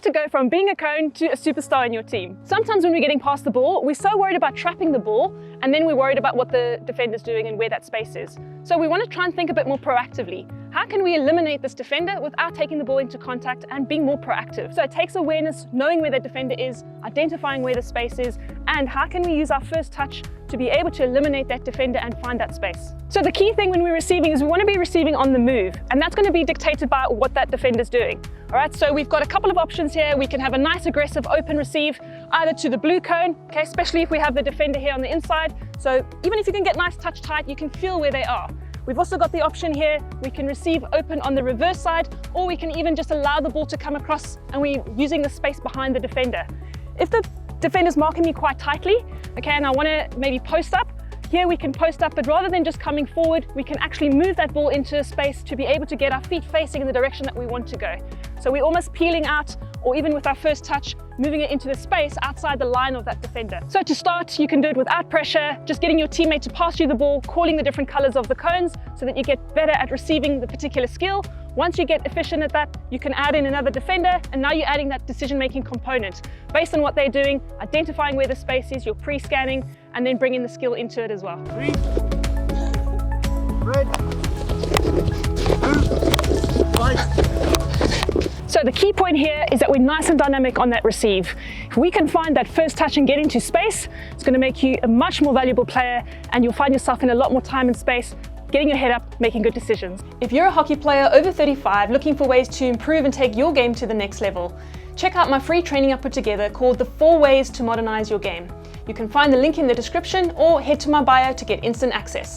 to go from being a cone to a superstar in your team. Sometimes when we're getting past the ball, we're so worried about trapping the ball, and then we're worried about what the defender's doing and where that space is. So we want to try and think a bit more proactively. How can we eliminate this defender without taking the ball into contact and being more proactive? So it takes awareness, knowing where the defender is, identifying where the space is, and how can we use our first touch to be able to eliminate that defender and find that space. So the key thing when we're receiving is we want to be receiving on the move, and that's going to be dictated by what that defender's doing. All right, so we've got a couple of options here. We can have a nice aggressive open receive, either to the blue cone, okay, especially if we have the defender here on the inside. So even if you can get nice touch tight, you can feel where they are. We've also got the option here, we can receive open on the reverse side, or we can even just allow the ball to come across and we're using the space behind the defender. If the defender's marking me quite tightly, okay, and I want to maybe post up, here we can post up, but rather than just coming forward, we can actually move that ball into a space to be able to get our feet facing in the direction that we want to go. So we're almost peeling out, or even with our first touch, moving it into the space outside the line of that defender. So to start, you can do it without pressure, just getting your teammate to pass you the ball, calling the different colors of the cones so that you get better at receiving the particular skill. Once you get efficient at that, you can add in another defender, and now you're adding that decision-making component. Based on what they're doing, identifying where the space is, you're pre-scanning, and then bringing the skill into it as well. 3, red, 2, white. So the key point here is that we're nice and dynamic on that receive. If we can find that first touch and get into space, it's going to make you a much more valuable player, and you'll find yourself in a lot more time and space, getting your head up, making good decisions. If you're a hockey player over 35 looking for ways to improve and take your game to the next level, check out my free training I put together called The 4 Ways to Modernize Your Game. You can find the link in the description or head to my bio to get instant access.